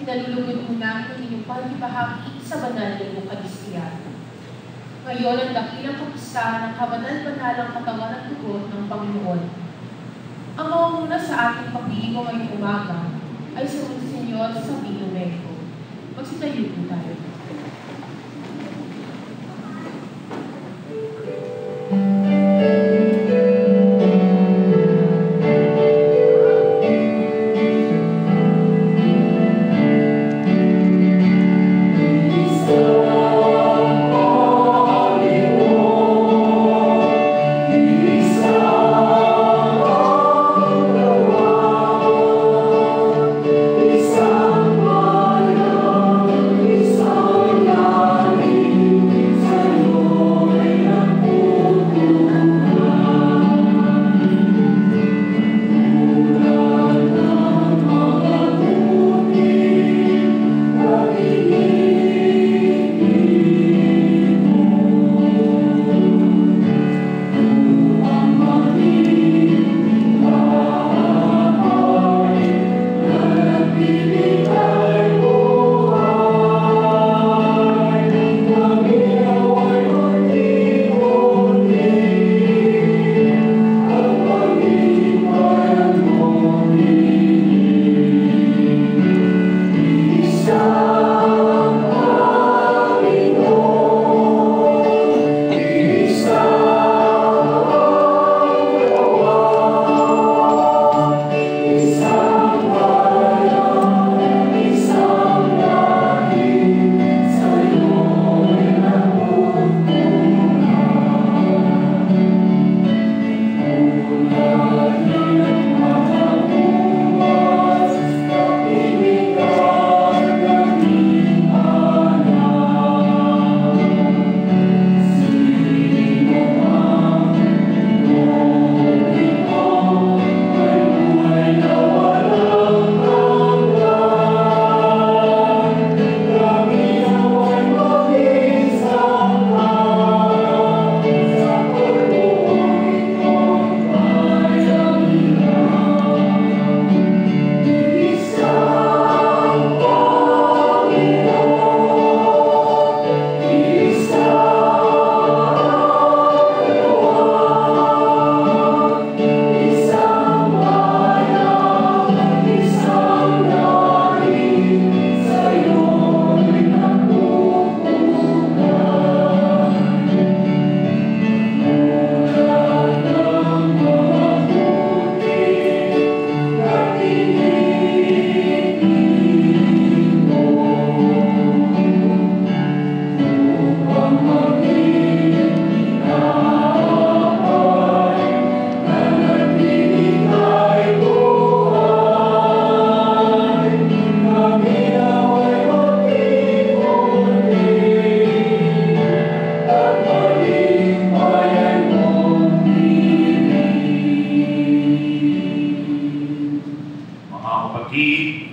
Pinalulugod mo namin ang inyong pagkibahagi sa banal na Eucharistia. Ngayon ang dakilang kapistahan ng kabanal-banalang katawan at dugo ng Panginoon. Ang mamumuna sa ating pag-iigo ngayong umaga ay si Monsignor Sabino Meco. Magsitayo po tayo.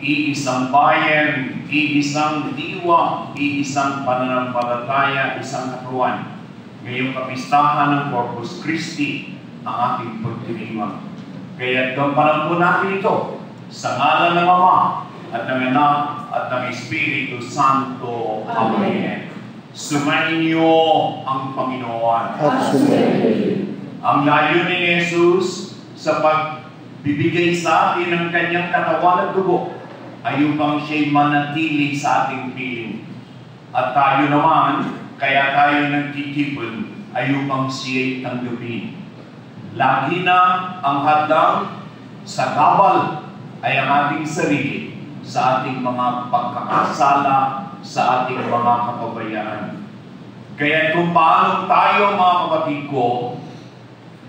Iisang bayan, iisang diwa, iisang pananampalataya, isang katawan. Ngayong kapistahan ng Corpus Christi, ang ating pagdiriwang. Kaya gampanan po natin ito sa ngalan ng Ama at ng Anak at ng Espiritu Santo. Amen. Sumayin niyo ang Panginoon. Ang layunin ni Jesus sa pagbibigay sa atin ng kanyang katawan at dugo ay upang siya'y manatili sa ating piling. At tayo naman, kaya tayo nagtitipon, ay upang siya'y tanggapin. Lagi na ang hadang sa gabal ay ang ating sarili sa ating mga pagkakasala, sa ating mga kapabayaan. Kaya kung paano tayo, mga kapatid ko,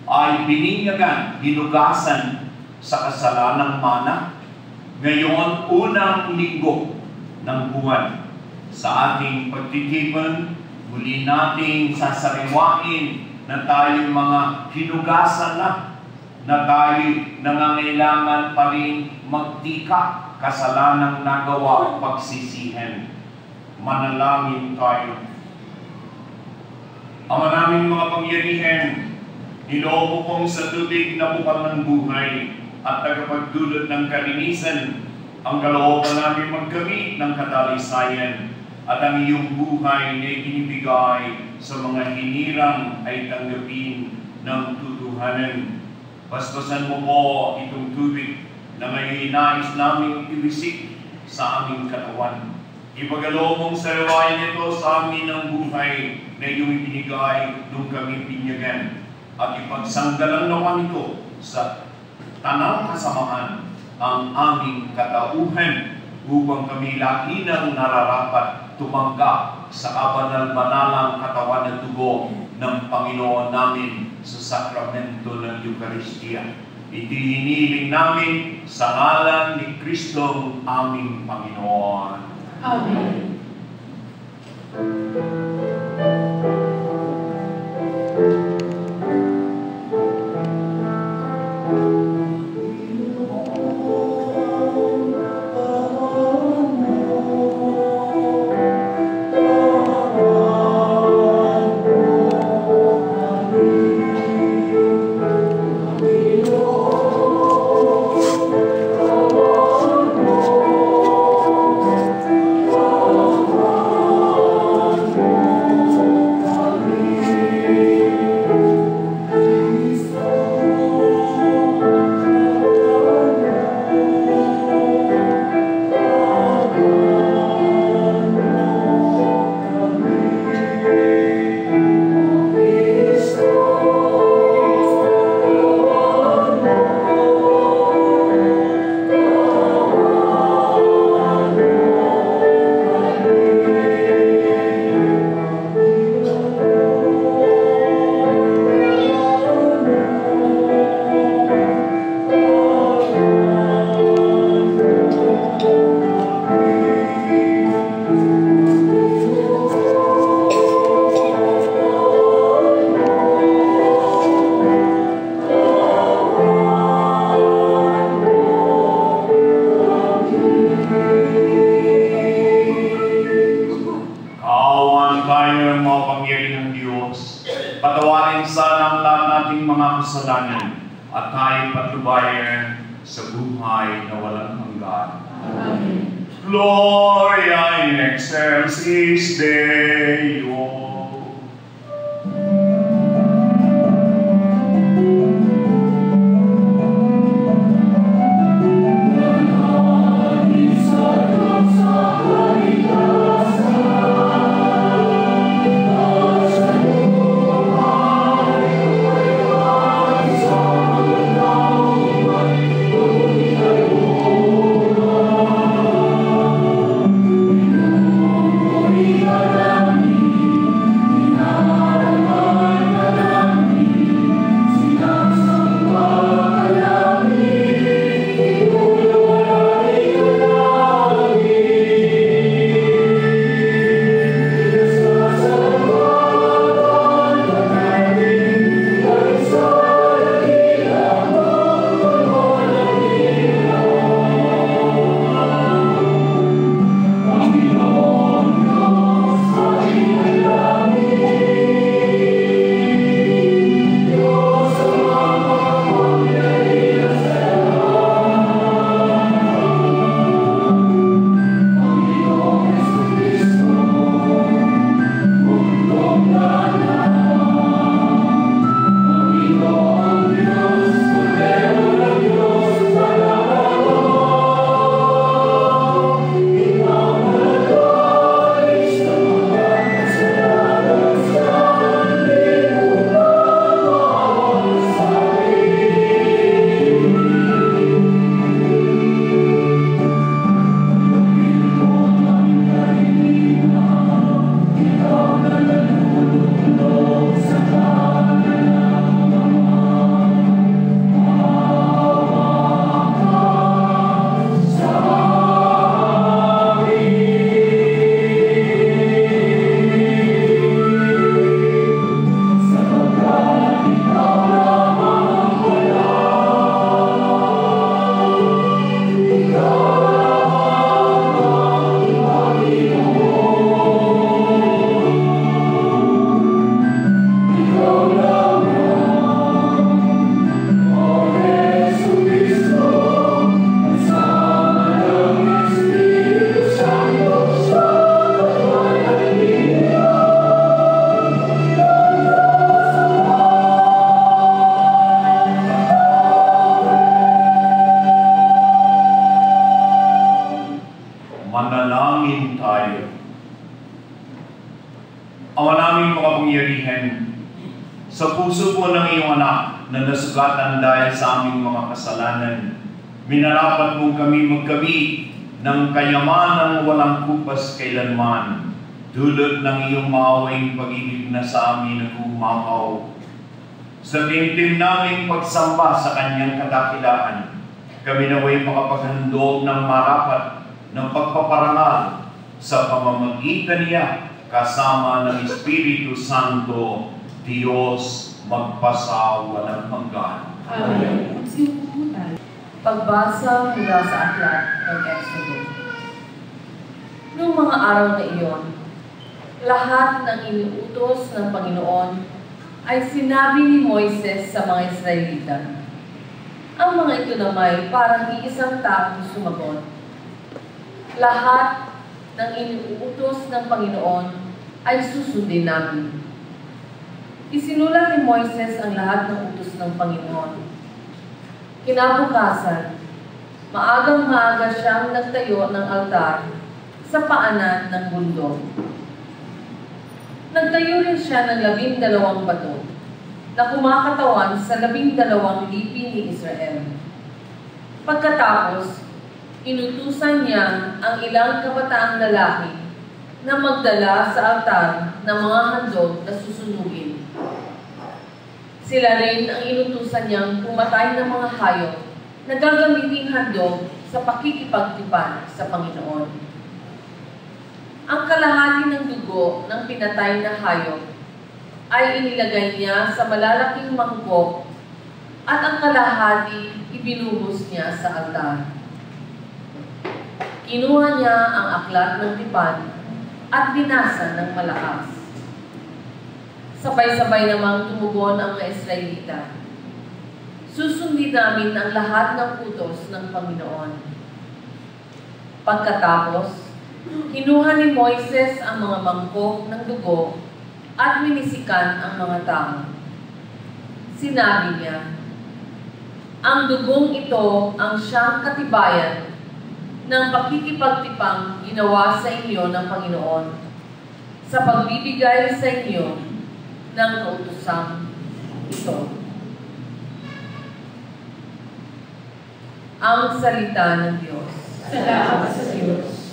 ay bininyagan, hinugasan sa kasalanang mana, ngayon, unang linggo ng buwan, sa ating pagtitipon, muli nating sasariwain na tayo mga hinugasan na tayo nangangailangan pa rin magtika kasalanang nagawa pagsisihan. Manalangin tayo. Ama naming mga pangyarihan, niloob mo pong sa tubig na bukal ng buhay at tagapagdulot ng kalinisan, ang kalooban namin magkamit ng kadalisayan at ang iyong buhay na itinibigay sa mga hinirang ay tanggapin ng tutuhanan. Bastasan mo po itong tubig na ngayon nais namin ibisik sa aming katawan. Ipagalo mong salawayan ito sa amin ang buhay na iyong ibinigay nung kami pinyagan at ipagsanggalang naman ito sa tanang kasamahan ang aming katauhan upang kami lagi nang nararapat tumanggap sa kabanal-banalang katawan at dugo ng Panginoon namin sa sakramento ng Eucharistia. Iti hiniling namin sa ngalan ni Kristong aming Panginoon. Amen. Patawarin sana ang lahat nating mga kasalanan at tayo patnubayan sa buhay na walang hanggan. Amen. Gloria in excelsis Deo. Manalangin tayo. Ama naming makapangyarihan, sa puso po ng iyong anak na nasugatan dahil sa aming mga kasalanan, minarapat mong kami magkamit ng kayamanang walang kupas kailanman, dulot ng iyong maawaing pag-ibig na sa amin nag-umapaw. Sa timtim naming pagsamba sa kanyang kadakilaan, kami naway makapaghandog ng marapat ng pagpaparangal sa pamamagitan niya kasama ng Espiritu Santo, Diyos magpasawalang hanggan. Amen. Pagbasa mula sa aklat ng Exodo. Noong mga araw na iyon, lahat ng iniutos ng Panginoon ay sinabi ni Moises sa mga Israelita. Ang mga ito naman parang iisang taong sumagot. Lahat ng iniutos ng Panginoon ay susundin namin. Isinulat ni Moises ang lahat ng utos ng Panginoon. Kinabukasan, maagang-maaga siyang nagtayo ng altar sa paanan ng bundok. Nagtayo rin siya ng 12 bato na kumakatawan sa 12 lipi ni Israel. Pagkatapos, inutusan niya ang ilang kabataang lalaki na magdala sa altar ng mga handog na susunugin. Sila rin ang inutusan niyang pumatay ng mga hayop na gagamiting handog sa pakikipagtipan sa Panginoon. Ang kalahati ng dugo ng pinatay na hayop ay inilagay niya sa malalaking mangkok at ang kalahati ibinuhos niya sa altar. Kinuha niya ang aklat ng tipan at binasa ng malakas. Sabay-sabay namang tumugon ang mga Israelita. Susundin namin ang lahat ng utos ng Panginoon. Pagkatapos, kinuha ni Moises ang mga mangkok ng dugo at minisikan ang mga tao. Sinabi niya, ang dugong ito ang siyang katibayan ng pakikipagtipang ginawa sa inyo ng Panginoon sa pagbibigay sa inyo ng kautosang ito. Ang salita ng Diyos. Salamat sa Diyos.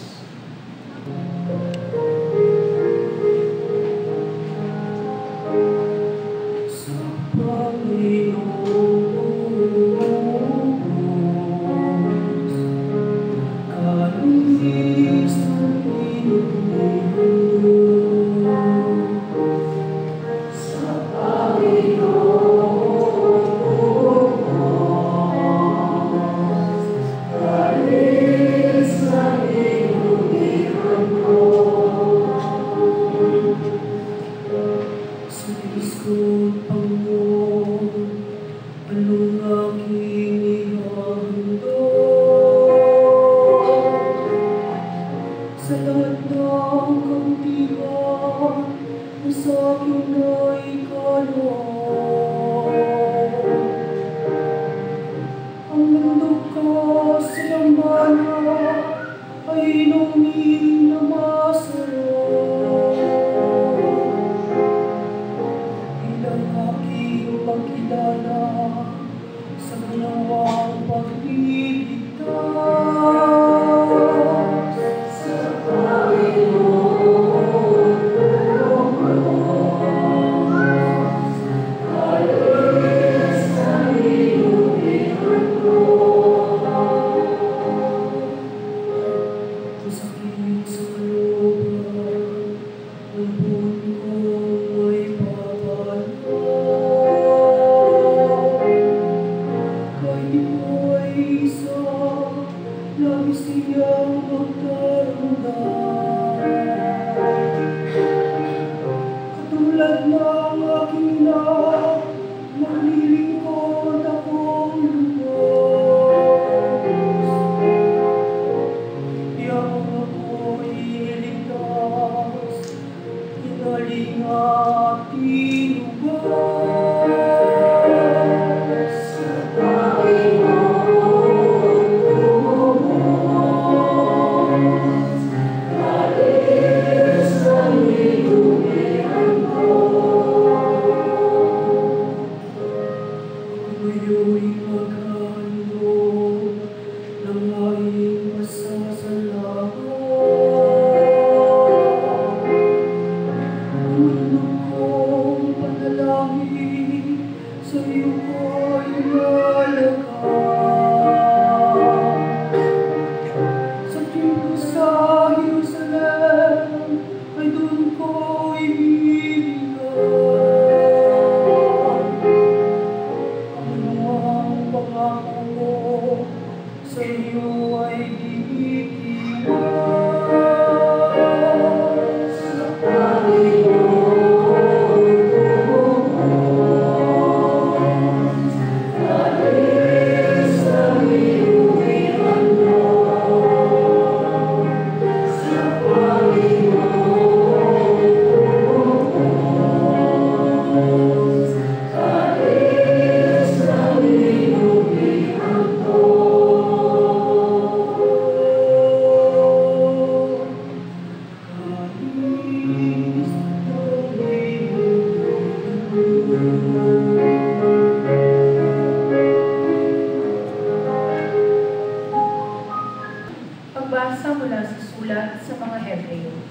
Pagbasa mula sa sulat sa mga Hebreo.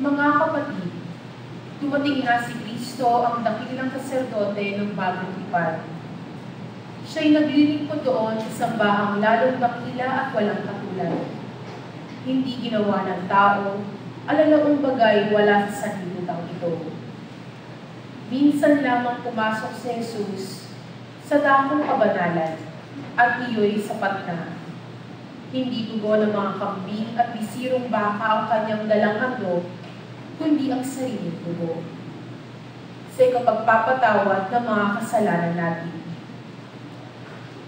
Mga kapatid, dumating na si Kristo ang dakilang saserdote ng bagong tipan. Siya'y naglilingkod doon sa sambahang lalong dakila at walang katulad. Hindi ginawa ng tao, alalaong bagay wala sa sanlibutan ito. Minsan lamang pumasok si Jesus sa dakong kabanalan at iyo'y sapat na. Hindi dugo ng mga kambing at bisirong baka ang kanyang dalang handog, kundi ang sariling dugo. Sa kapagpapatawad ng mga kasalanan natin.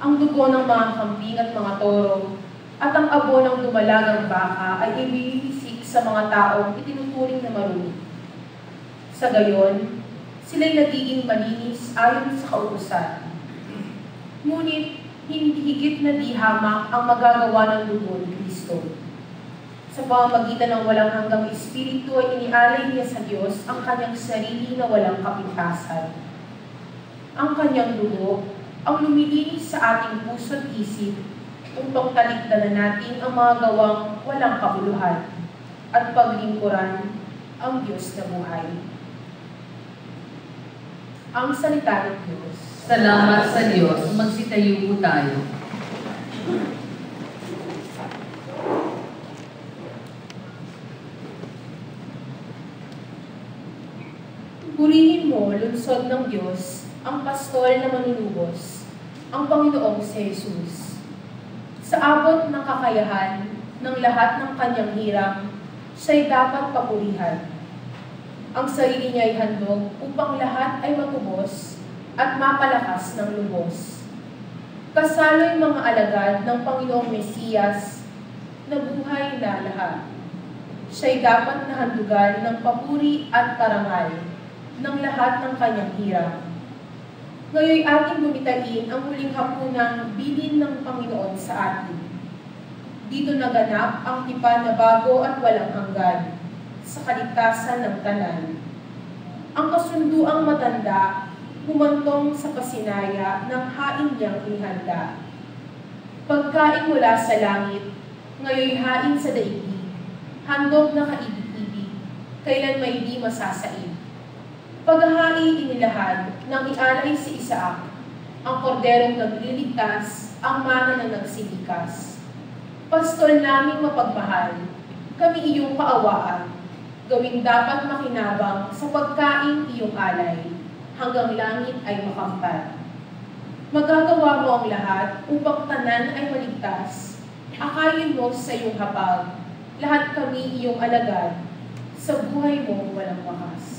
Ang dugo ng mga kambing at mga toro at ang abo ng dumalagang baka ay ibinisik sa mga taong itinuturing na marumi. Sa gayon, sila'y nagiging malinis ayon sa kautusan. Ngunit, hindi higit na di hamak ang magagawa ng dugo ni Kristo. Sa pamamagitan ng walang hanggang Espiritu ay inialay niya sa Diyos ang kanyang sarili na walang kapintasan. Ang kanyang dugo ang lumilinis sa ating puso at isip upang talikdanan natin ang mga gawang walang kabuluhan at paglingkuran ang Diyos na buhay. Ang salita ng Diyos. Salamat sa Diyos. Magsitayo po tayo. Purihin mo, lungsod ng Diyos, ang pastol na manunubos, ang Panginoong si Jesus. Sa abot ng kakayahan ng lahat ng kanyang hirang, siya'y dapat papurihan. Ang sarili niya'y handog upang lahat ay matubos at mapalakas ng lubos. Kasalo'y mga alagad ng Panginoong Mesiyas na buhay na lahat. Siya'y dapat na handugan ng papuri at karangal ng lahat ng kanyang hirang. Ngayon ating bumitain ang huling hapunang bilin ng Panginoon sa atin. Dito naganap ang tipan na bago at walang hanggan sa kaligtasan ng tanan. Ang kasunduang matanda humantong sa pasinaya ng hain niyang inihanda. Pagkain mula sa langit, ngayon hain sa daigdig, handog na kaibig-ibig, kailan may di masasaid. Paghahai inilahad nang ialay si Isaac, ang korderong nagliligtas, ang mana na nagsilikas. Pastol naming mapagmahal, kami iyong kaawaan, gawing dapat makinabang sa pagkain iyong alay, hanggang langit ay makampal. Magagawa mo ang lahat upang tanan ay maligtas, akayin mo sa iyong hapag, lahat kami iyong alagad, sa buhay mo walang wakas.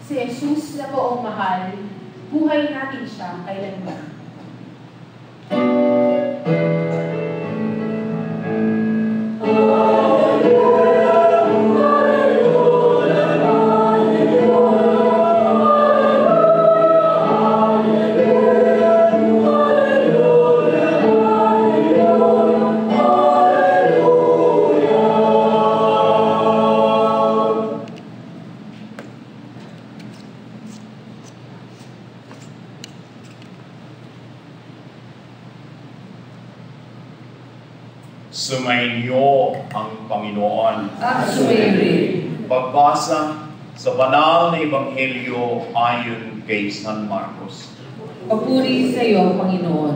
Si Jesus na poong mahal, buhay natin siya kailanman. Sumainyo ang Panginoon. At sumainyo. Pagbasa sa banal na Ebanghelyo ayon kay San Marcos. Papuri sa iyo, Panginoon.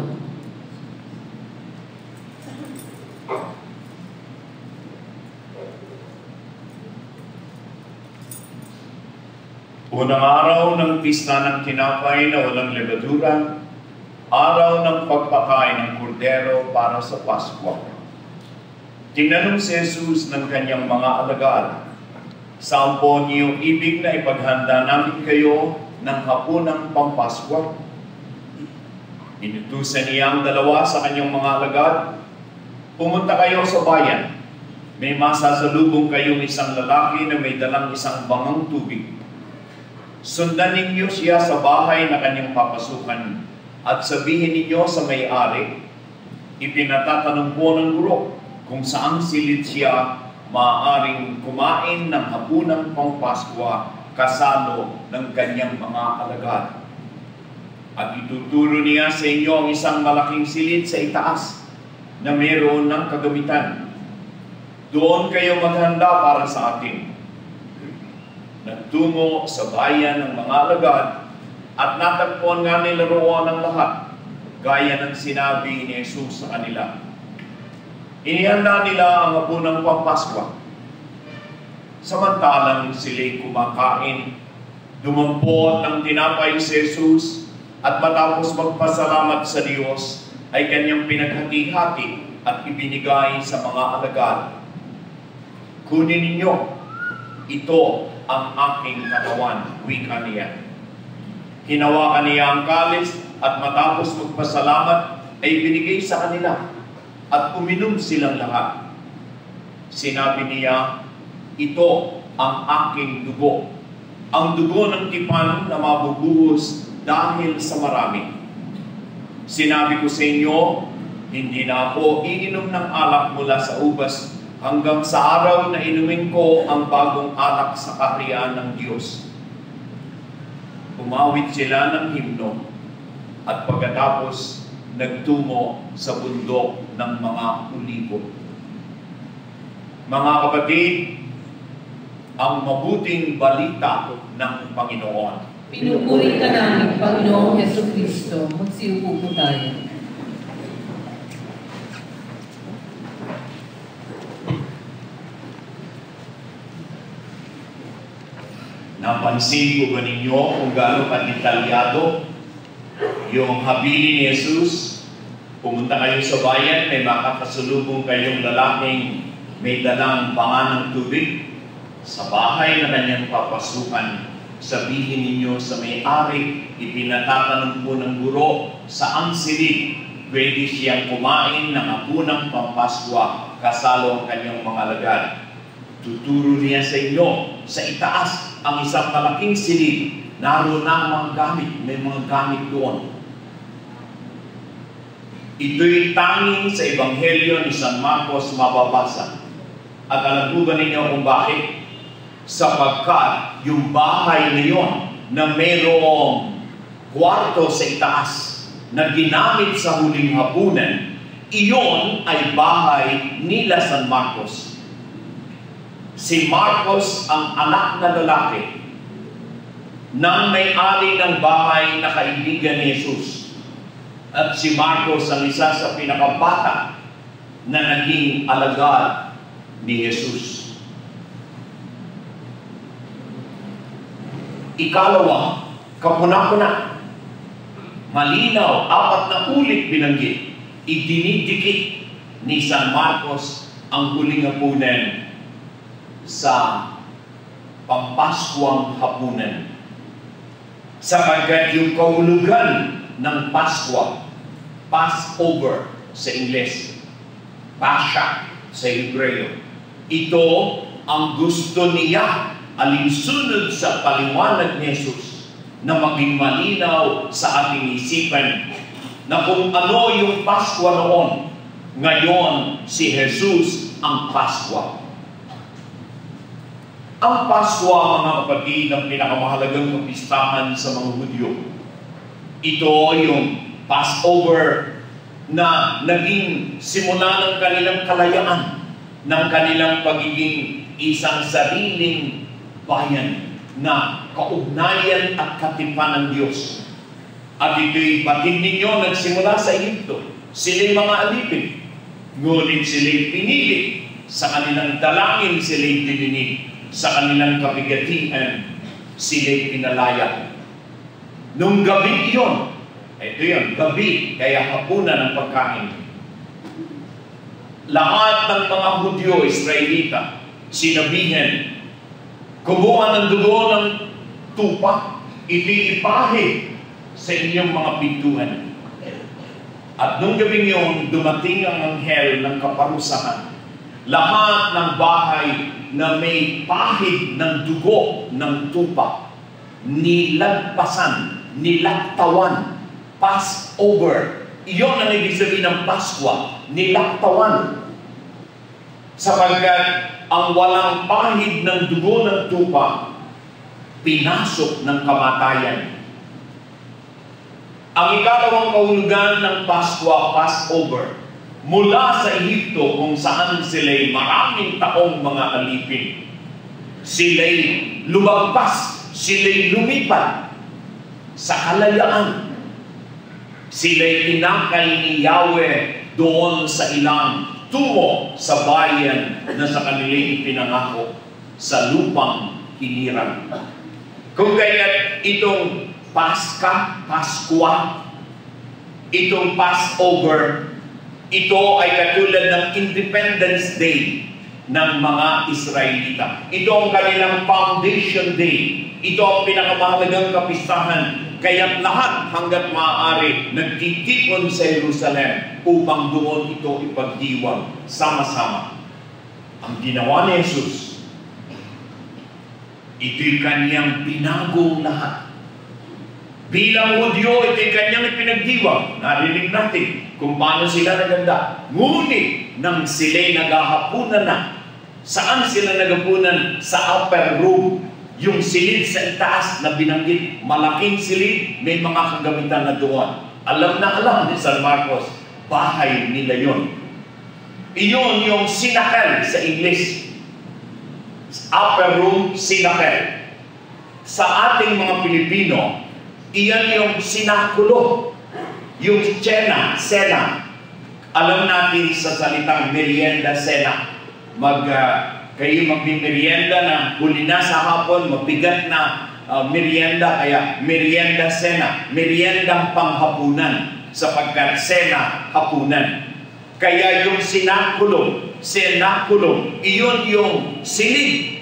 Unang araw ng pista ng tinapay na walang levadura, araw ng pagpakain ng kordero para sa Paskwa. Tinanong si Jesus ng kanyang mga alagad, "Saan po niyo ibig na ipaghanda namin kayo ng hapunang Pampaskwa?" Inutusan niya ang dalawa sa kanyang mga alagad, "Pumunta kayo sa bayan. may masasalubong kayong isang lalaki na may dalang isang bangang tubig. Sundan ninyo siya sa bahay na kanyang papasukan at sabihin ninyo sa may-ari, ipinatatanong po ng guro kung saan silid siya maaaring kumain ng hapunang pangpaskwa kasalo ng kanyang mga alagad. At ituturo niya sa inyo ang isang malaking silid sa itaas na mayroon ng kagamitan. Doon kayo maghanda para sa atin. Nagtungo sa bayan ng mga alagad at natagpuan nga nila roon ang lahat, gaya ng sinabi ni Jesus sa kanila. Inihanda nila ang hapunang pangpaskwa. Samantalang sila'y kumakain, dumampot ng tinapay si Jesus at matapos magpasalamat sa Diyos ay kanyang pinaghati-hati at ibinigay sa mga alagad. Kunin ninyo, ito ang aking katawan, wika niya. Hinawakan niya ang kalis at matapos magpasalamat ay binigay sa kanila at uminom silang lahat. Sinabi niya, ito ang aking dugo, ang dugo ng tipan na mabubuhos dahil sa marami. Sinabi ko sa inyo, hindi na ako iinom ng alak mula sa ubas hanggang sa araw na inumin ko ang bagong alak sa kaharian ng Diyos. Umawit sila ng himno at pagkatapos nagtungo sa bundok ng mga Olibo. Mga kapatid, ang mabuting balita ng Panginoon. Pinupuri ka namin, Panginoong Jesucristo. Magsiupo po tayo. Napansin ko ba ninyo kung gaano kadetalyado yung habili ni Jesus? Pumunta kayo sa bayan, may makakasalubong kayong lalaking may dalang banga ng tubig. Sa bahay na kanyang papasukan, sabihin ninyo sa may-ari, ipinatatanong po ng guro, saan silid pwede siyang kumain ng hapunang pangpaskwa kasalo ang kanyang mga alagad. Tuturo niya sa inyo, sa itaas, ang isang malaking silid, naroon na ang mga gamit, may mga gamit doon. Ito'y tanging sa Ebanghelyo ni San Marcos mababasa. At alam po ba ninyo kung bakit? Sapagkat yung bahay na yon na mayroong kwarto sa itaas na ginamit sa huling hapunan, iyon ay bahay nila San Marcos. Si Marcos ang anak na lalaki ng may-ari ng bahay na kaibigan ni Jesus. At si Marcos ang isa sa pinakabata na naging alagad ni Jesus. Ikalawa, kapuna-puna. Malinaw, 4 na ulit binanggit. Idinidikit ni San Marcos ang huling hapunan sa pampaskwang hapunan. Sapagkat yung kahulugan ng Paskwa, Passover sa Ingles, Pascha sa Hebreo, ito ang gusto niya alinsunod sa paliwanag ni Jesus na maging malinaw sa ating isipan na kung ano yung Paskwa noon, ngayon si Jesus ang Paskwa. Ang Paskwa, mga kapatid, ang pinakamahalagang kapistahan sa mga Hudyo. Ito yung Passover na naging simula ng kanilang kalayaan, ng kanilang pagiging isang sariling bayan na kaugnayan at katipan ng Diyos. At ito'y batid ninyo nagsimula sa Egypto. Sila'y mga alipin. Ngunit sila'y pinili. Sa kanilang dalangin sila'y dininig. Sa kanilang kabigatian sila'y pinalaya. Nung gabi yun, ito yun, gabi, kaya hapunan ng pagkain. Lahat ng mga Hudyo, Israelita, sinabihan, kumuha ng dugo ng tupa, itiipahe sa inyong mga pintuan. At nung gabing yun, dumating ang anghel ng kaparusahan Lahat ng bahay na may pahid ng dugo ng tupa, nilagpasan, nilaktawan, Passover. Iyon ang ibig sabihin ng Paskwa, nilaktawan. Sapagkat ang walang pahid ng dugo ng tupa, pinasok ng kamatayan. Ang ikalawang kahulugan ng Paskwa, Passover, mula sa Ehipto kung saan sila'y maraming taong mga alipin. Sila'y lumagpas, sila'y lumipat sa kalayaan. Sila'y tinakay ni Yahweh doon sa ilang tungo sa bayan na sa kanilang ipinangako sa lupang hinirang. Kung kaya't itong Paskwa, itong Passover, ito ay katulad ng Independence Day ng mga Israelita. Ito ang kanilang Foundation Day. Ito ang pinakamahalagang kapistahan. Kaya lahat hanggat maaari nagtitipon sa Jerusalem upang doon ito ipagdiwang sama-sama. Ang ginawa ni Jesus, ito'y kanyang binagong lahat. Bilang Hudyo, ito'y kanyang ipinagdiwang. Narinig natin kung paano sila naganda. Ngunit nang sila'y naghahapunan na, saan sila naghapunan? Sa upper room. Yung silid sa itaas na binanggit, malaking silid, may mga kagamitan na doon. Alam na alam ni San Marcos, bahay nila yun. Iyon yung sinakel sa English. Upper room, sinakel. Sa ating mga Pilipino, iyan yung sinakulo. Yung sena. Alam natin sa salitang merienda sena. Kayo magmimerienda na huli na sa hapon, mabigat na merienda, kaya merienda sena. Meriendang panghapunan sapagkat sena hapunan. Kaya yung senaculum, iyon yung silid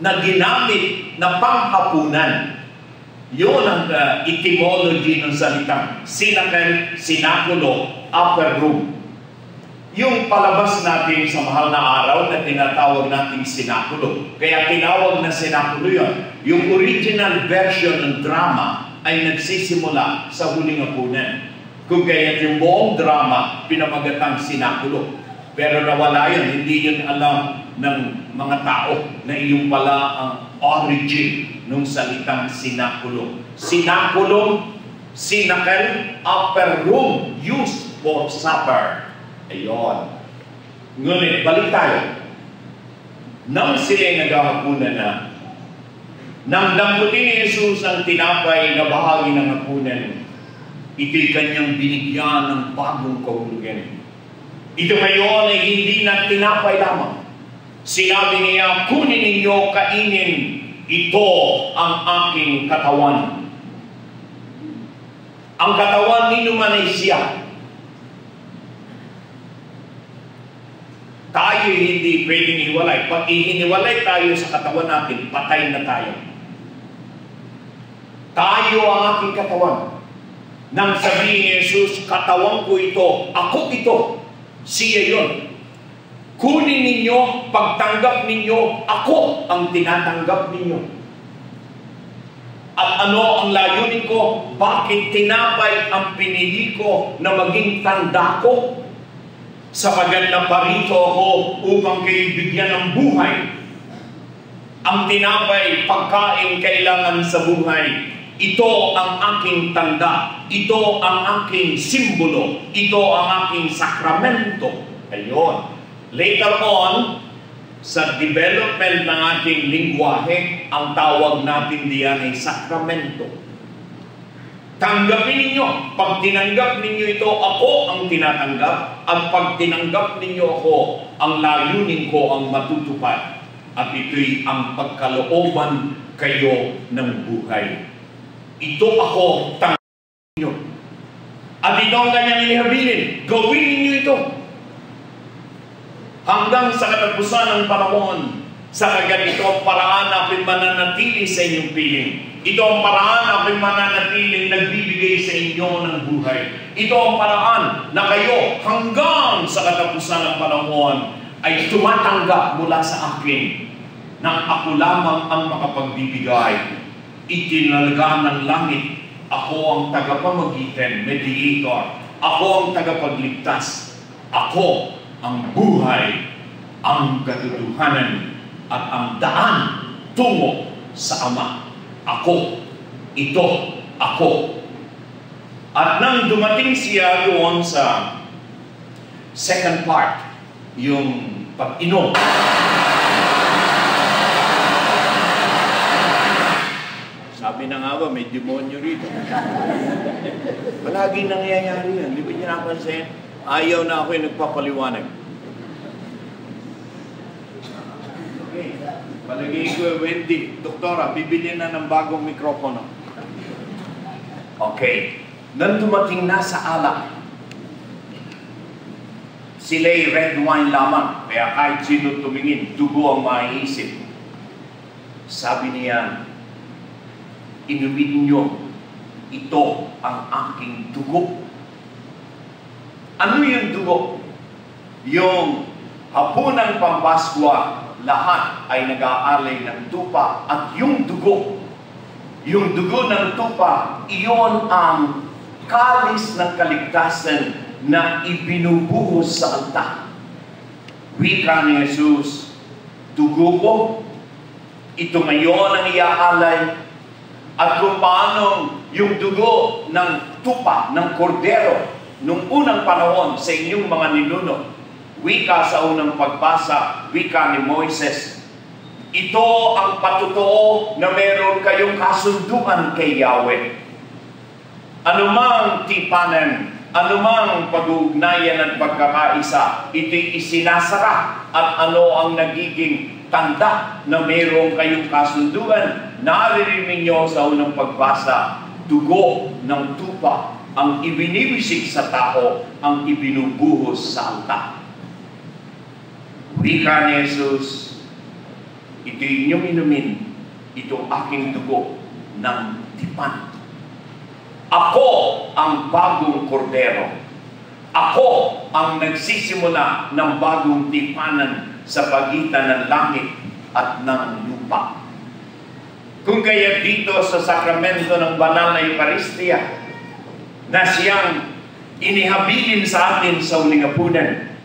na ginamit na panghapunan. Yun ang etymology ng salitang sinakel, sinakulo, upper room. Yung palabas natin sa mahal na araw na tinatawag nating sinakulo. Kaya tinawag na sinakulo yun. Yung original version ng drama ay nagsisimula sa huling hapunan. Kung kaya yung buong drama, pinamagatang sinakulo. Pero nawala yun, hindi yun alam ng mga tao na iyon pala ang origin ng salitang sinakulo. Sinakulum, sinakel, upper room, used for supper. Ayon. Ngunit, balik tayo. Nang sila'y naghahapunan na, nang damputin ni Jesus ang tinapay na bahagi ng hapunan, ito'y kanyang binigyan ng bagong kahulugan. Ito ngayon ay hindi na tinapay lamang. Sinabi niya, kunin ninyo, kainin, ito ang aking katawan. Ang katawan ni naman ay siya. Tayo hindi pwedeng hiwalay. Pag ihiniwalay tayo sa katawan natin, patay na tayo. Tayo ang aking katawan. Nang sabihin ni Jesus, katawan ko ito, ako ito, siya yun. Kunin ninyo, pagtanggap ninyo, ako ang tinatanggap ninyo. At ano ang layunin ko? Bakit tinapay ang pinili ko na maging tanda ko? Sapagat na parito ako upang kayo bigyan ng buhay. Ang tinapay, pagkain kailangan sa buhay. Ito ang aking tanda. Ito ang aking simbolo. Ito ang aking sakramento. Ayun. Later on, sa development ng ating lingwahe, ang tawag natin diyan ay sakramento. Tanggapin ninyo. Pag tinanggap ninyo ito, ako ang tinatanggap. At pag tinanggap ninyo ako, ang layunin ko ang matutupad. At ito'y ang pagkalooban kayo ng buhay. Ito ako, tanggapin ninyo. At ito ang kanyang inihabilin. Gawin ninyo ito. Hanggang sa katapusan ng panahon, sa kagat ito ang paraan na ako'y mananatili sa inyong piling. Ito ang paraan na ako'y mananatiling nagbibigay sa inyo ng buhay. Ito ang paraan na kayo hanggang sa katapusan ng panahon ay tumatanggap mula sa akin nang ako lamang ang makapagbibigay. Itinalaga ng langit, ako ang tagapamagitan, mediator. Ako ang tagapagligtas. Ako ang buhay, ang katotohanan, at ang daan tungo sa Ama. Ako, ito, ako. At nang dumating siya doon sa second part, yung pag-inom, sabi na nga ba, may demonyo rito. Palaging nangyayari yan. Di ba niyo napansin? Ayaw na ako yung nagpapaliwanag. Okay. Palagay ko, Wendy, Doktora, bibili na ng bagong mikropono. Okay. Nang dumating na sa alak, sila'y red wine lamang. Kaya kahit sino tumingin, dugo ang maiisip. Sabi niya, inumin niyo, ito ang aking dugo. Ano yung dugo? Yung hapunang Pampaskwa, lahat ay nag-aalay ng tupa. At yung dugo ng tupa, iyon ang kalis ng kaligtasan na ibinubuhos sa altar. Wika ni Jesus, dugo ko, ito ngayon ang iaalay. At kung paano yung dugo ng tupa, ng kordero, nung unang panahon sa inyong mga ninuno, wika sa unang pagbasa, wika ni Moises, ito ang patotoo na meron kayong kasunduan kay Yahweh. Anumang tipanan, anumang pag-ugnayan at pagkakaisa, ito'y isinasara. At ano ang nagiging tanda na meron kayong kasunduan? Naririnig niyo sa unang pagbasa, dugo ng tupa ang ibinibisig sa tao, ang ibinubuhos sa altar. Wika ni Jesus, ito inyong inumin, ito aking dugo ng tipan. Ako ang bagong kordero. Ako ang nagsisimula ng bagong tipanan sa pagitan ng langit at ng lupa. Kung kaya dito sa sakramento ng banal na Eucharistia, na siyang inihabilin sa atin sa huling hapunan,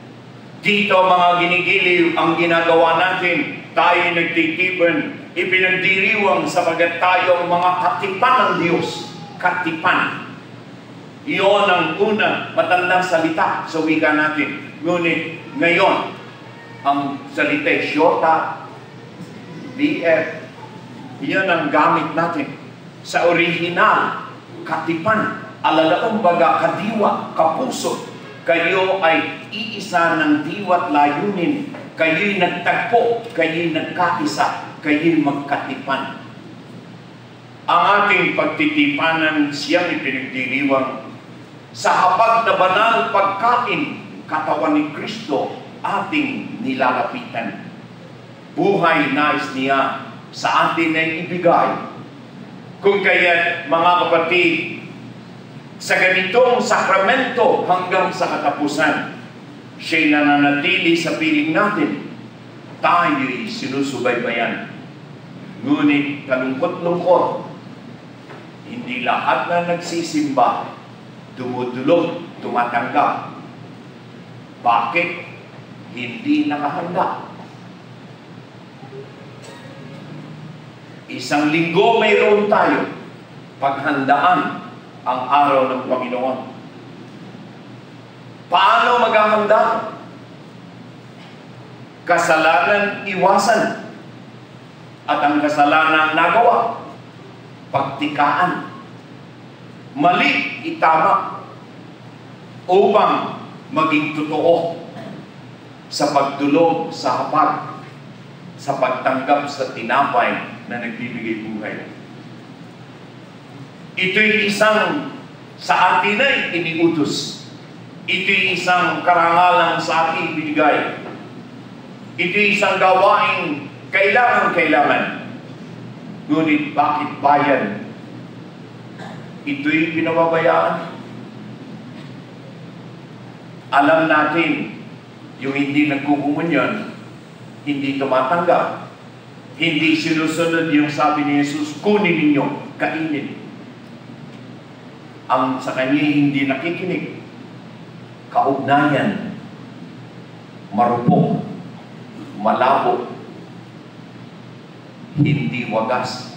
dito mga ginigiliw ang ginagawa natin, tayo nagtitipon, ipinagdiriwang sapagat tayo ang mga katipan ng Diyos. Katipan. Iyon ang unang matandang salita sa wika natin. Ngunit ngayon, ang salita syota, BF, iyon ang gamit natin. Sa original, katipan, alalaong baga, kadiwa, kapuso. Kayo ay iisa ng diwa't layunin. Kayo'y nagtagpo, kayo'y nagkaisa, kayo'y magkatipan. Ang ating pagtitipanan siyang ipinagdiriwang sa hapag na banal pagkain, katawan ni Kristo, ating nilalapitan. Buhay nais niya sa atin ay ibigay. Kung kaya, mga kapatid, sa ganitong sakramento hanggang sa katapusan, siya'y nananatili sa piling natin. Tayo'y sinusubaybayan. Ngunit kalungkot-lungkot, hindi lahat na nagsisimba, dumudulog, tumatanggap. Bakit? Hindi nakahanda. Isang linggo mayroon tayo paghandaan ang araw ng Panginoon. Paano maghahanda? Kasalanan iwasan. At ang kasalanan nagawa, pagtikaan. Mali, itama. Upang maging totoo sa pagdulog sa hapag, sa pagtanggap sa tinapay na nagbibigay buhay. Ito'y isang sa atin ay iniutos. Ito'y isang karangalan sa ating binigay. Ito'y isang gawaing kailangan. Ngunit bakit bayan? Ito'y pinababayaan. Alam natin Yung hindi nagkukumunyan, hindi tumatanggap, hindi sinusunod yung sabi ni Jesus, kunin ninyo, kainin. Ang sa kanya hindi nakikinig, kaugnayan, marupok, malabo, hindi wagas.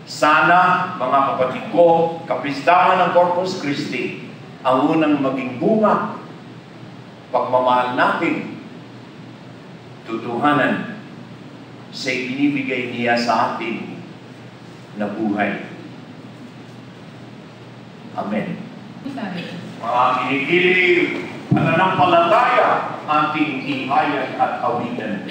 Sana, mga kapatid ko, kapistahan ng Corpus Christi, ang unang maging bunga, pagmamahal natin, tutuhanan sa ibinibigay niya sa atin na buhay. Amen. Mga kinikilig, pananampalataya, ating ihayag at awitan.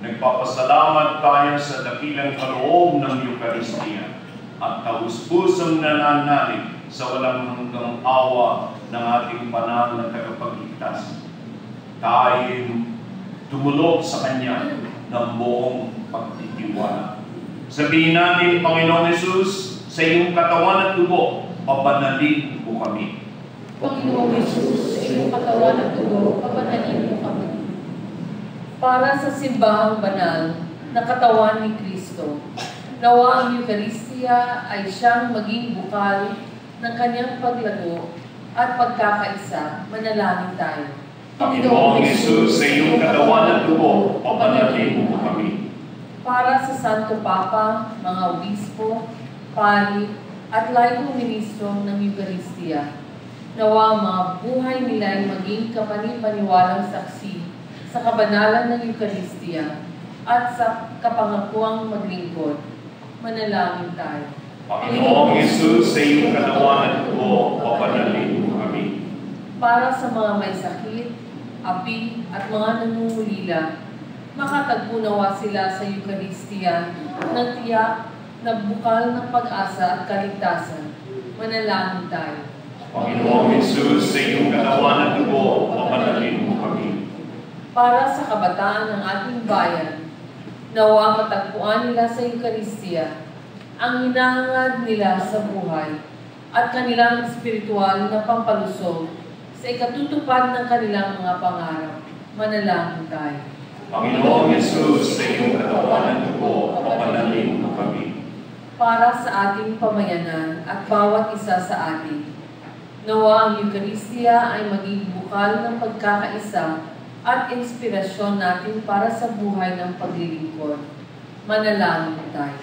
Nagpapasalamat tayo sa dakilang kaloob ng Eucharistia at taus-pusong nananalig sa walang hanggang awa ng ating banal na tagapagligtas. Tayo tumulog sa Kanya ng buong pagtitiwala. Sabihin natin, Panginoon Jesus, sa iyong katawan at dugo, pabanalin mo kami. Panginoong Jesus, sa iyong katawan at dugo, pabanalin mo kami. Para sa simbahang banal na katawan ni Kristo, nawa ang Eucharistia ay siyang maging bukal ng kanyang paglago at pagkakaisa. Manalangin tayo. Panginoong Jesus, sa iyong katawan at dugo, pabanalin mo kami. Para sa Santo Papa, mga obispo, pari, at laikong ministro ng Eucharistia, nawa ang mga buhay nila ay maging kapanipaniwalang saksi sa kabanalan ng Eucharistia at sa kapangakuang maglingkod. Manalangin tayo. Panginoong Jesus, sa iyong katawan at dugo, pabanalin mo kami. Para sa mga may sakit, api, at mga nanungulila, makatagpo nawa sila sa Eucharistia ng tiyak na bukal ng pag-asa at kaligtasan. Manalangin tayo. Panginoong Jesus, sa iyong katawan at dugo, pabanalin mo kami. para sa kabataan ng ating bayan. Nawa matagpuan nila sa Eucharistia ang hinahangad nila sa buhay at kanilang espiritual na pampalusog sa ikatutupad ng kanilang mga pangarap. Manalangin tayo. Panginoong Yesus, sa iyong katawan at dugo, papanalin mo kami. Para sa ating pamayanan at bawat isa sa atin, nawa ang Eucharistia ay maging bukal ng pagkakaisa at inspirasyon natin para sa buhay ng paglilingkod. Manalangin tayo.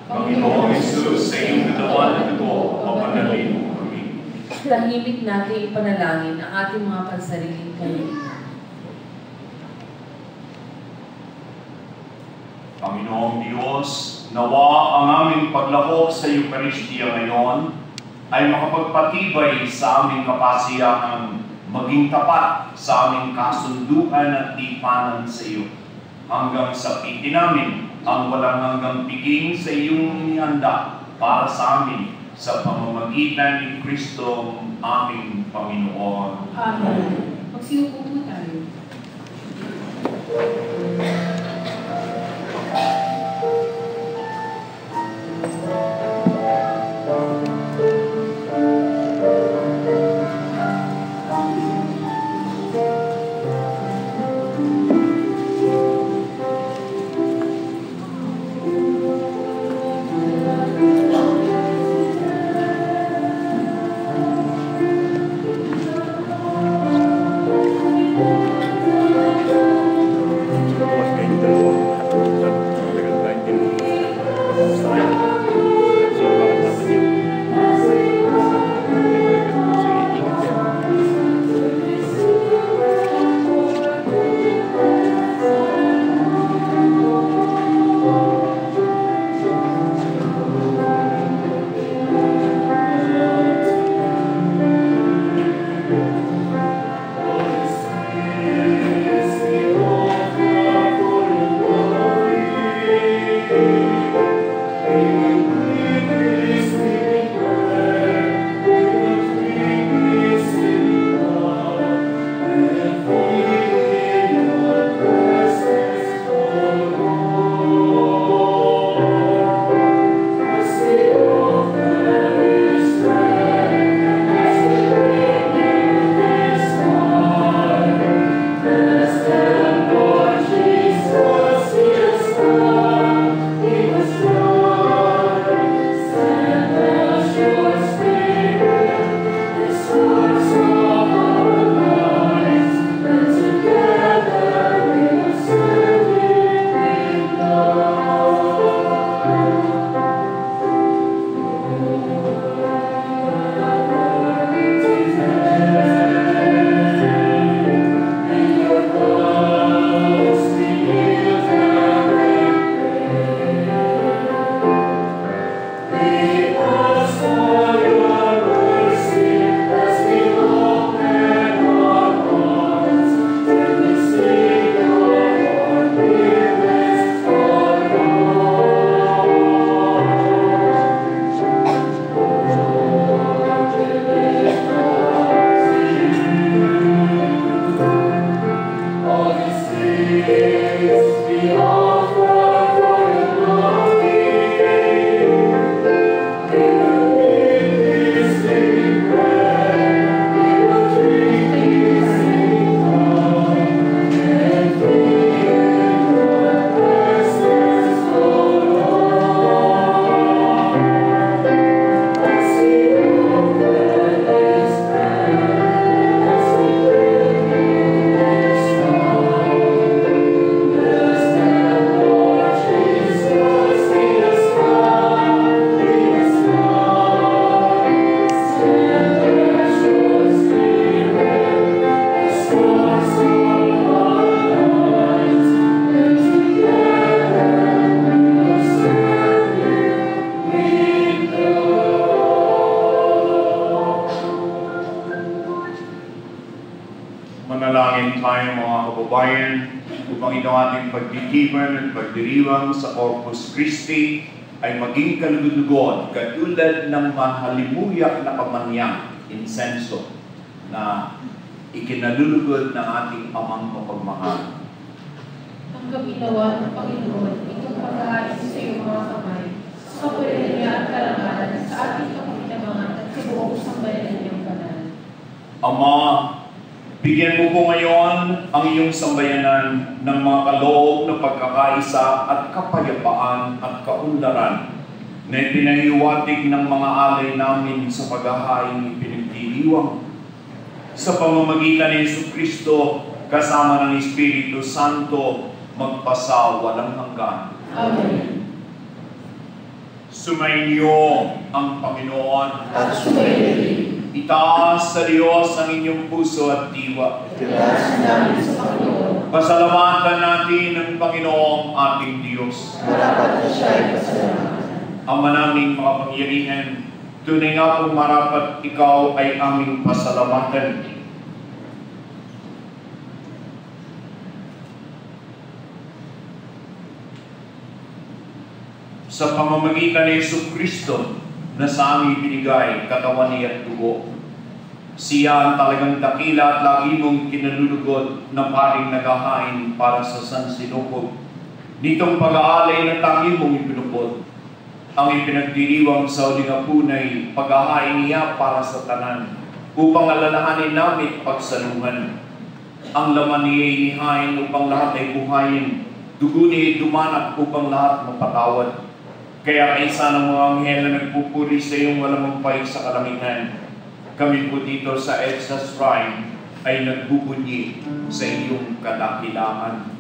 Panginoong Yesus, sa iyong katawan at dugo, papanalin mo kami. Tahimik natin ipanalangin ang ating mga pansariling kahilingan. Panginoong Diyos, nawa ang aming paglahok sa Eucharistia ngayon ay makapagpatibay sa aming kapasiyahang maging tapat sa aming kasunduan at tipanan sa iyo, hanggang sa piti namin ang walang hanggang piging sa iyong inihanda para sa amin sa pamamagitan ni Kristo aming Panginoon. Amen. Magsiupo po tayo. Manalangin tayo mga kababayan upang itong ating pagtitipan at pagdiriwang sa Corpus Christi ay maging kalugod-lugod katulad ng mahalimuyak na kamanyang insenso na ikinalulugod ng ating Amang mapagmahal. Tanggapin nawa ng Panginoon itong pag-aayos sa iyong mga kamay, sa kapurihan niya at karangalan sa ating kapakinabangan at sa buong sambayanan niyang banal. Ama, bigyan mo po ngayon ang iyong sambayanan ng mga kaloob na pagkakaisa at kapayapaan at kaunlaran na ipinahiwatig ng mga alay namin sa paghahaing ipinagdiriwang. Sa pamamagitan ni Jesucristo, kasama ng Espiritu Santo, magpasa walang hanggan. Amen. Sumainyo ang Panginoon. At sumayin. Itaas sa Diyos ang inyong puso at diwa. Itaas namin sa Panginoon. Pasalamatan natin ang Panginoong ating Diyos. Marapat na siya ay pasalamatan. Ama naming makapangyarihan, tunay nga kung marapat ikaw ay aming pasalamatan. Sa pamamagitan ni Jesucristo na sa aming binigay, katawan niya at dugo. Siya ang talagang dakila at lagi mong kinalulugod na paring naghahain para sa sansinukob. Nitong pag-aalay na tangi mong ipinupod, ang ipinagdiriwang sa uling apunay, pag-ahain niya para sa tanan, upang alalahanin namin pagsaluhan. Ang laman niya inihain upang lahat ay buhayin, dugo niya dumanak upang lahat mapatawad. Kaya kaysa ng mga anghel na nagpupuri sa iyong walang magpaig sa kalamitan, kami po dito sa EDSA Shrine ay nagbubunyi sa iyong kadakilaan.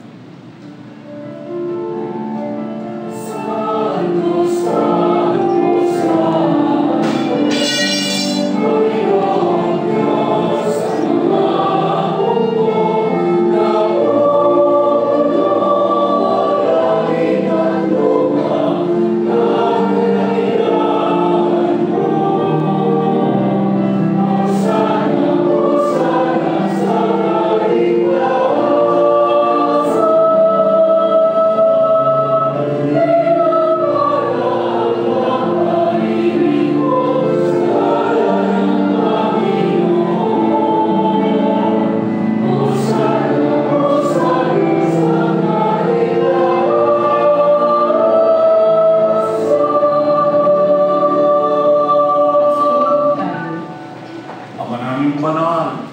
Santo, Santo, Santo, Panginoon Diyos ang mga hukbo na ulo, langit at lupa, ang kadakilaan mo. Hosana, Hosana sa kaligtasan.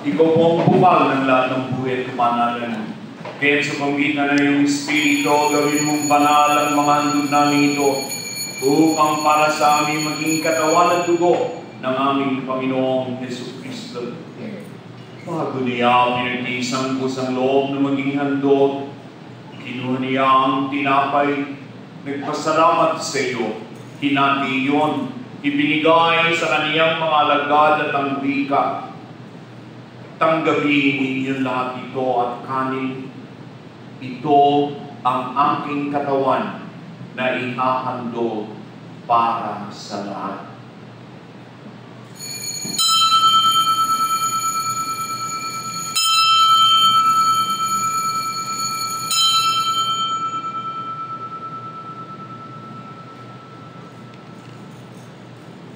Ikaw po ang bukal ng lahat ng buhay at kapanalan. Kaya sa pamamagitan ng iyong Espiritu, gawin mong banal ang mga handog namin ito upang para sa amin maging katawan at dugo ng aming Panginoong Jesucristo. Bago niya pinagtisang kusang loob na maging handog, kinuha niya ang tinapay, nagpasalamat sa iyo, hinati iyon, ibinigay sa kaniyang mga alagad at ang wika. Tanggapin ninyo lahat ito at kanin. Ito ang aking katawan na ihahandog para sa lahat.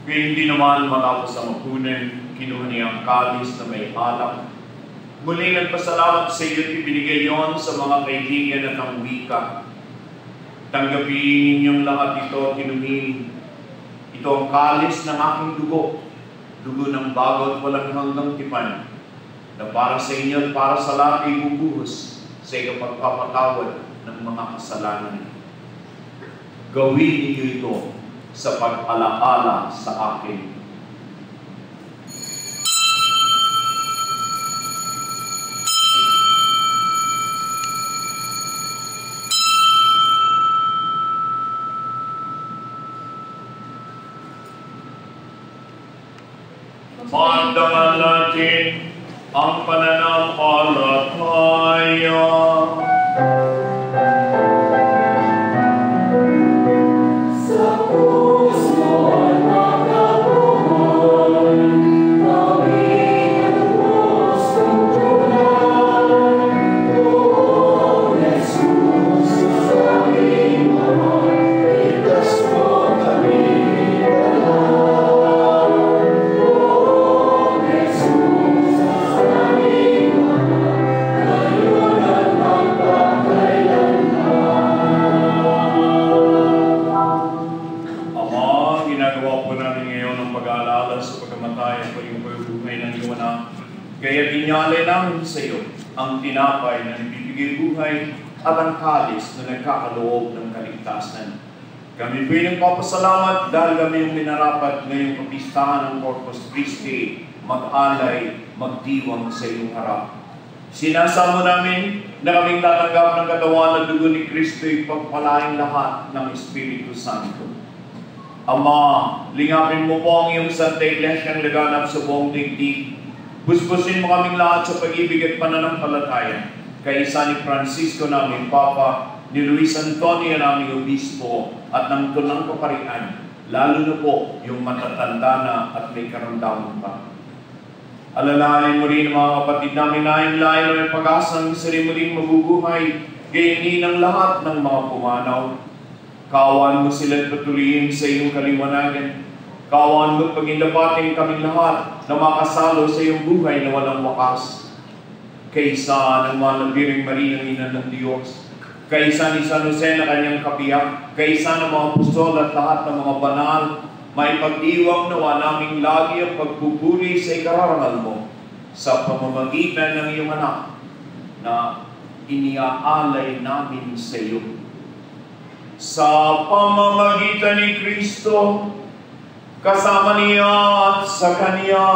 Kaya hindi naman matapos ang mapunan, kinuha niya ang kalis na may alak. Muli nagpasalamat sa iyo at ibinigay yon sa mga kaibigan at ang wika. Tanggapin ninyong lahat ito at inumin. Ito ang kalis ng aking dugo, dugo ng bago at walang hanggang tipan, na para sa inyo at para sa lahat ay bubuhos sa ikapagpapatawad ng mga kasalanan. Gawin niyo ito sa pag-alaala sa akin. Pandangan natin ang pananampalataya. Amen. po yung buhay ng iyong anak. Kaya inyalay namin sa iyo ang tinapay na nagbibigay buhay at ang kalis na nagkakaloob ng kaligtasan. Kami po yung papasalamat dahil kami yung minarapat ngayong kapistahan ng Corpus Christi, mag-alay, magdiwang sa iyong harap. Sinasamo namin na kaming tatanggap ng katawan at dugo ni Kristo, ipagpalain lahat ng Espiritu Santo. Ama, lingapin mo po ang iyong Santa Iglesia ang laganap sa buong daigdig. Busbusin mo kaming lahat sa pag-ibig at pananampalataya. Kay isa ni Francisco naming Papa, ni Luis Antonio naming Obispo, at ng tunang kaparian, lalo na po yung matatanda na at may karamdaman pa. Alalahanin mo rin mga kapatid namin lain-lain na may pag-asang isa rin muling mabubuhay, gayon ng lahat ng mga pumanaw. Kawan mo sila at patuloyin sa iyong kaliwanagan. Kawan mo at pagindapating kaming lahat na makasalo sa iyong buhay na walang wakas. Kaysa ng mga Biring Maria, Ina ng Diyos, kaysa ni San Jose na kanyang kabiyak, kaysa ng mga apostol at lahat ng mga banal, may pag-iwang nawa naming lagi ang pagpupuri sa ikararangal mo sa pamamagitan ng iyong anak na iniaalay namin sa iyo. Sa pamamagitan ni Kristo, kasama niya at sa Kanya,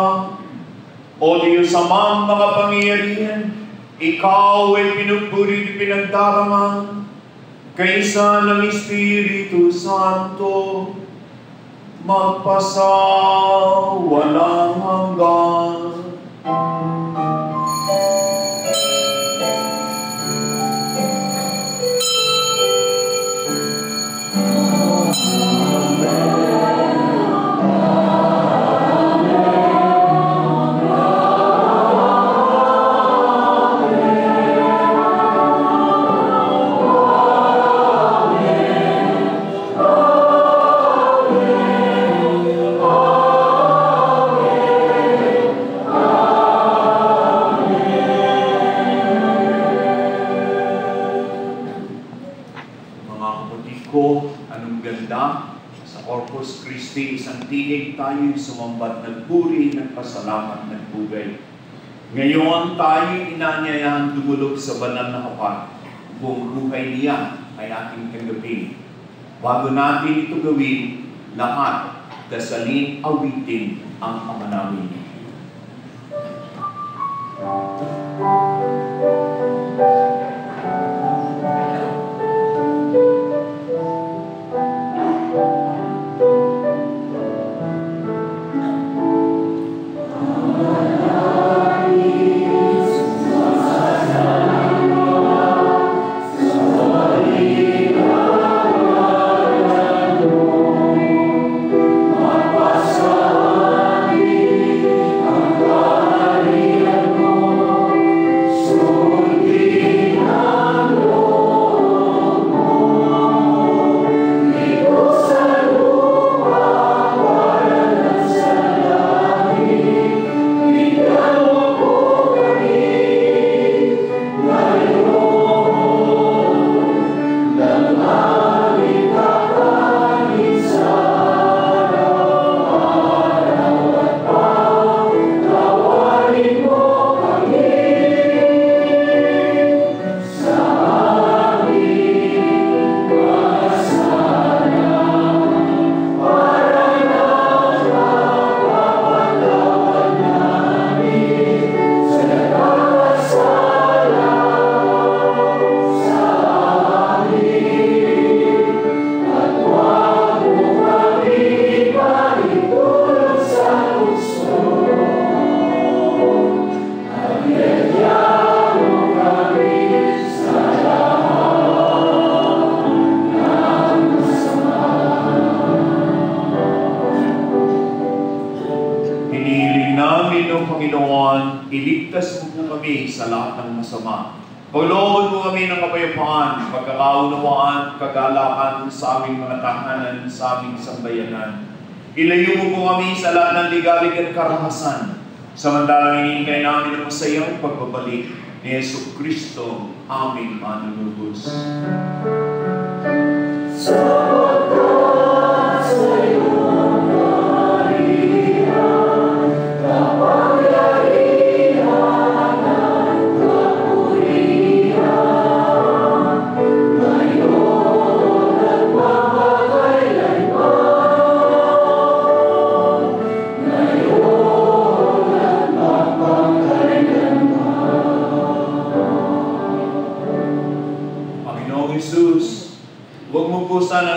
o Diyos Amang mga pangyarihan, ikaw ay pinupuri at pinagdarangan, kaysa ng Espiritu Santo, magpasa walang hanggan. Isang tinig tayo sumambat, nagpuri, nagpasalamat, nagbugay. Ngayon tayo inanyayahan dumulog sa banal na kapat. Buong buhay niya ay ating tanggapin. Bago natin ito gawin, lahat dasalin, awitin ang Ama namin. Iligtas mo po kami sa lahat ng masama. Pagloobin mo kami ng kapayapaan, pagkakaunawaan, kagalakan sa aming mga tahanan, sa aming sambayanan. Ilayo mo po kami sa lahat ng ligalig at karahasan. Samantalang hinihintay namin ang masayang pagbabalik ni Yesu Kristo, aming manunubos. Sapagkat sa iyong kaharian,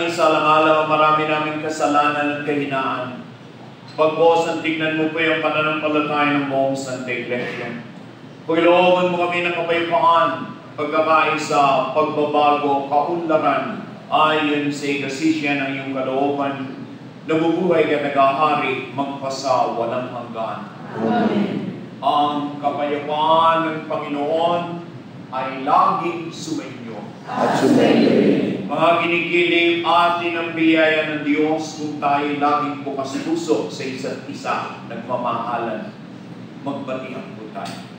isaalang-alang ang marami naming kasalanan at kahinaan. Pagkos ang tignan mo po yung pananampalataya ng buong Santa Iglesia. Pagilooban mo kami ng kapayapaan, pagkakaisa, pagbabago, kaunlaran, ayon sa ikasisya ng iyong kalooban, nabubuhay ka nagahari, magpasa walang hanggan. Amen. Ang kapayapaan ng Panginoon ay laging sumainyo. At sumainyo. Mga kinikilig atin ang biyaya ng Diyos kung tayo laging bukas puso sa isa't isa, nagmamahalan. Magbatihan po tayo.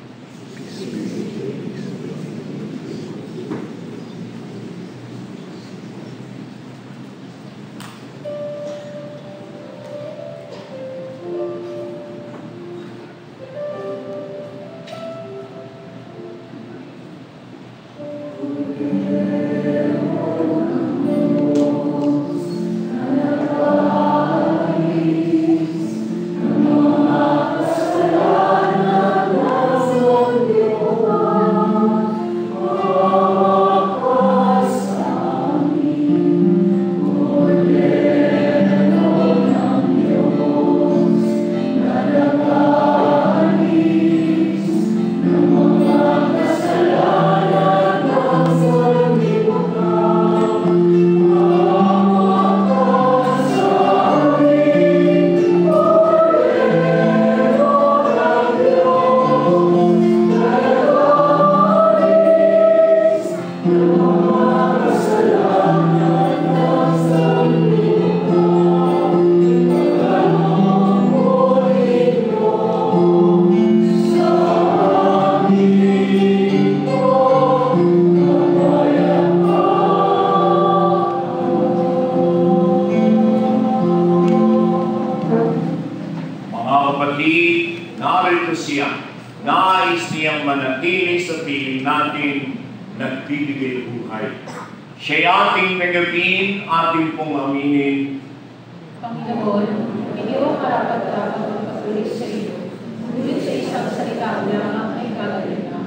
Nais niyang manatili sa piling natin, nagbibigay buhay. Siya'y ating tagapin, ating pong aminin. Panginoon, hindi mo karapat-dapat magpatuloy sa iyo, ngunit sa isang salita lamang ay gagawin na.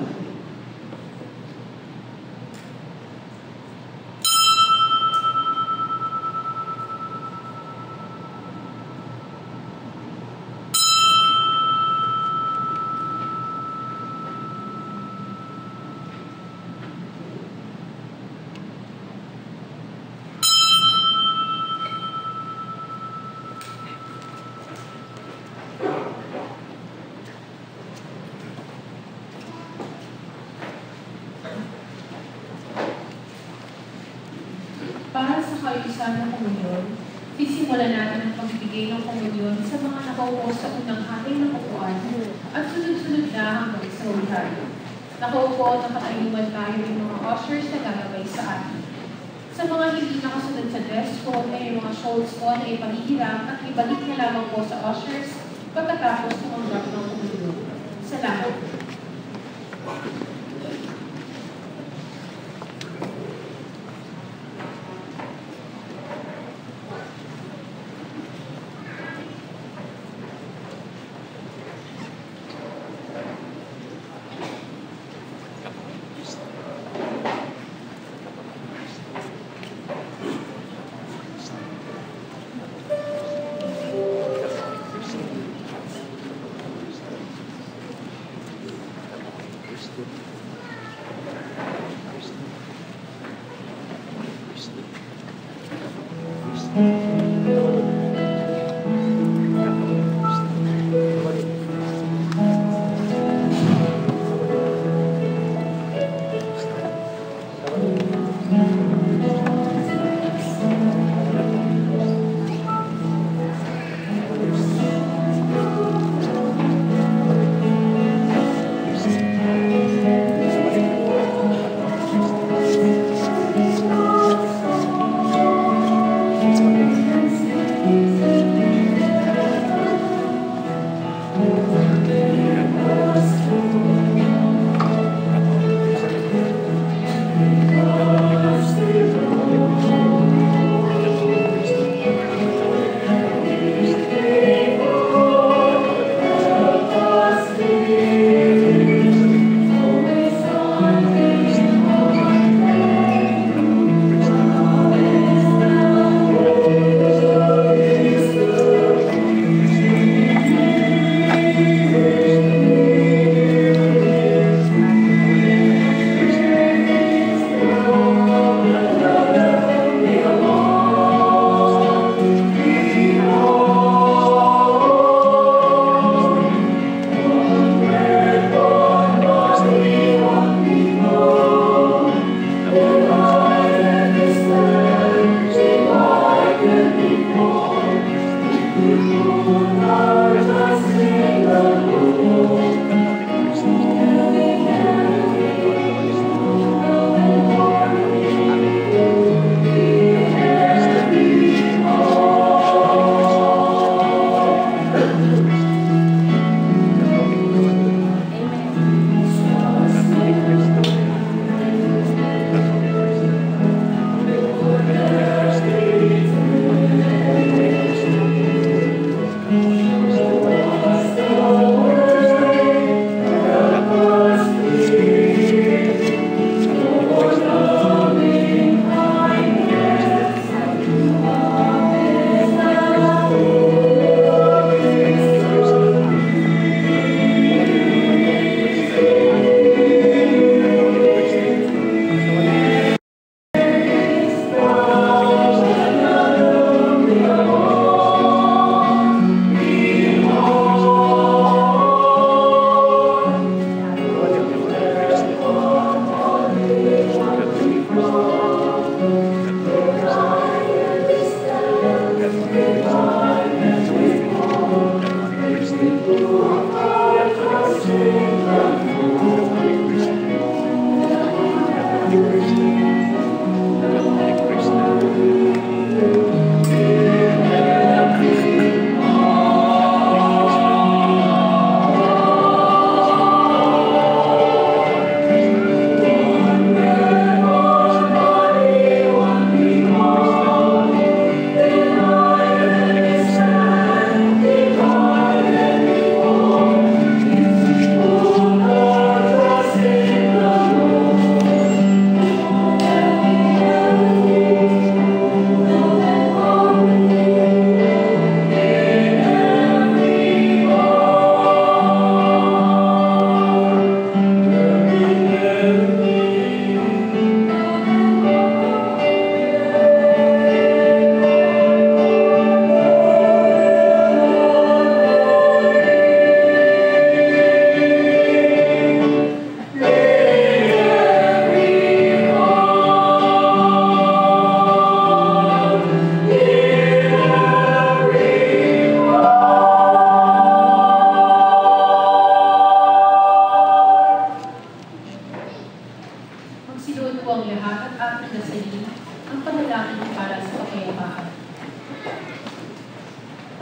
Para sa kaayusan ng komunyon, sisimulan natin ang pagbigay ng komunyon sa mga nakaupo sa unang hating ng upuan at sunod-sunod na hanggang sa hulihan. Nakaupo at nakatayuan tayo ng mga ushers na gagabay sa atin. Sa mga hindi nakasunod sa dress code ay mga shawls on ay paghihiram at ibalik na lamang po sa ushers pagkatapos ng umanggap ng komunyon. Salamat.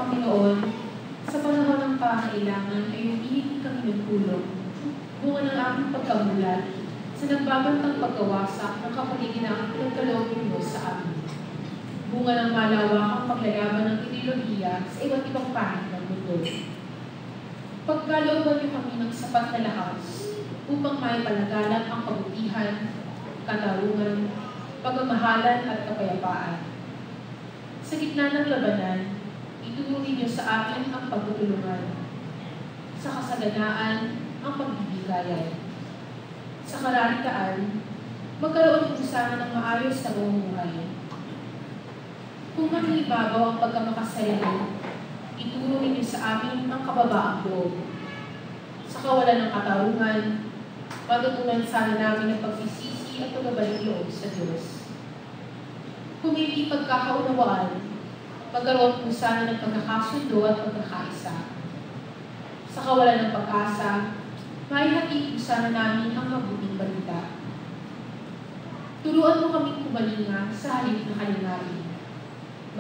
Panginoon, sa panahon ng pangailangan ay humihingi kami ng tulong. Bunga ng aming pagkamulat sa nagbabantang pagkawasak ng kapaligiran ng pinagkaloob ninyo sa amin. Bunga ng malawakang paglalaban ng ideolohiya sa iba't ibang panig ng mundo. Pagkalooban niyo kami ng sapat na lakas upang maipalagalan ang kabutihan, katarungan, pagmamahalan at kapayapaan. Sa gitna ng labanan, itutuloy niyo sa amin ang pagtutulungan. Sa kasaganaan, ang pagbibigayan. Sa karalikaan, magkaroon po sana ng maayos na buhay. Kung mangibabaw ang pagkamakasalanan, ituro ninyo sa amin ang kababaang loob. Sa kawalan ng katarungan, matutunan sana namin ang pagsisisi at pagbabalik loob sa Diyos. Kung hindi pagkakaunawaan, magkaroon po sana ng pagkakasundo at pagkakaisa. Sa kawalan ng pag-asa, maihati po sana namin ang mabuting balita. Turuan mo kaming kumalinga sa halip na kalingain,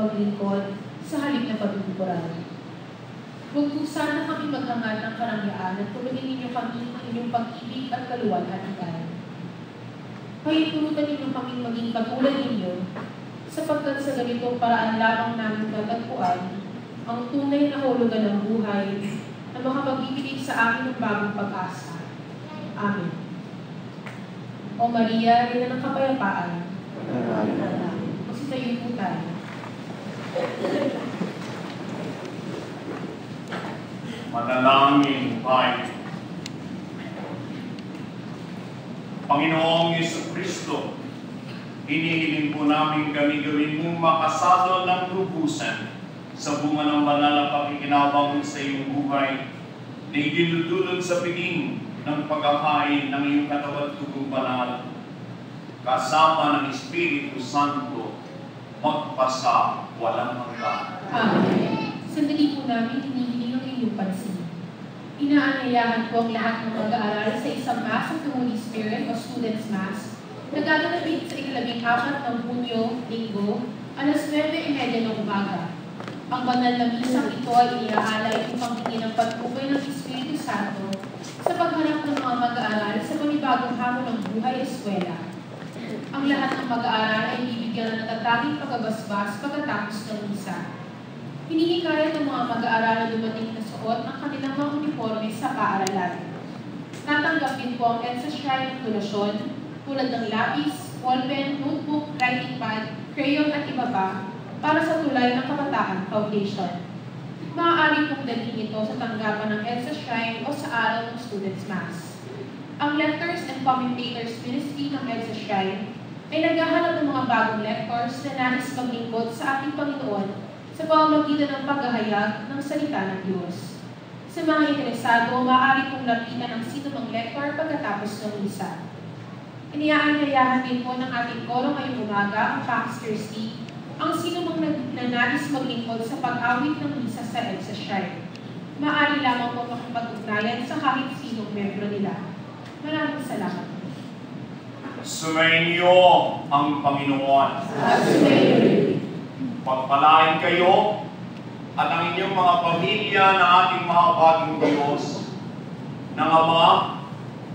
maglingkod sa halip na pagbuburan. Huwag po sana kami maghangad ng karangyaan at tulungin ninyo kami ang inyong pag-ibig at kaluwalhatian. Pahintulutan ninyo kaming maging katulad ninyo, sapagkat sa ganitong paraan lamang namin tatagpuan ang tunay na hulugan ng buhay na makapagbibigay sa amin ng bagong pag-asa. Amen. O Maria, rin ng kapayapaan. Magsitayo po tayo. Manalangin tayo. Panginoong Jesucristo, hinihiling po namin kami gawin mong makasalo ng lubusan sa bunga ng banal na pakikinabang sa iyong buhay na idinudulot sa piging ng pagkakain ng iyong katawan tugong banal kasama ng Espiritu Santo magpasa walang hanggan. Amen. Sandali po namin hinihiling ang inyong pansin. Inaanyayahan po ang lahat ng mag-aaral sa isang Mass of the Holy Spirit o Students' Mass na gaganapin sa 14 ng Hunyo, Linggo, alas 9:30 ng umaga. Ang banal na misang ito ay iniaalay upang hingin ang patnubay ng Espiritu Santo sa pagharap ng mga mag-aaral sa panibagong hamon ng buhay eskwela. Ang lahat ng mag-aaral ay bibigyan ng natatanging pagbabasbas pagkatapos ng misa. Hinihikayat ng mga mag-aaral na dumating na suot ng kanilang mga uniforme sa paaralan. Tatanggap din po ang EDSA Shrine ng tulasyon tulad ng lapis, ballpen, notebook, writing pad, crayon at iba pa para sa tulay ng Kabataan Foundation. Maaari pong dalhin ito sa tanggapan ng EDSA Shrine o sa araw ng Students' Mass. Ang Lectors and Commentators Ministry ng EDSA Shrine ay naghahanap ng mga bagong lectors na nais maglingkod sa ating Panginoon sa pamamagitan ng paghahayag ng salita ng Diyos. Sa mga interesado, maaari pong lapitan ang sino mang lector pagkatapos ng misa. Iniaanyayahan din po ng ating koro ngayong umaga, ang Pastor C, ang sino mang nais maglingkod sa pag-awit ng misa sa EDSA Shrine. Maaari lamang po makipag-ugnayan sa kahit sinong membro nila. Maraming salamat. Sumainyo ang Panginoon. Pagpalain kayo at ang inyong mga pamilya na ating mga bagong Diyos, ng Ama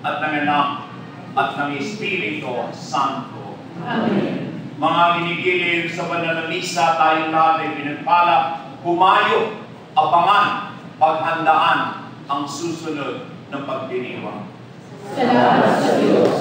at ng Anak at ng Espiritu Santo. Amen. Mga ginigilid sa banal na misa, tayong lahat ay pinagpala, humayo, abangan, paghandaan ang susunod na pagdiriwang. Salamat sa Diyos.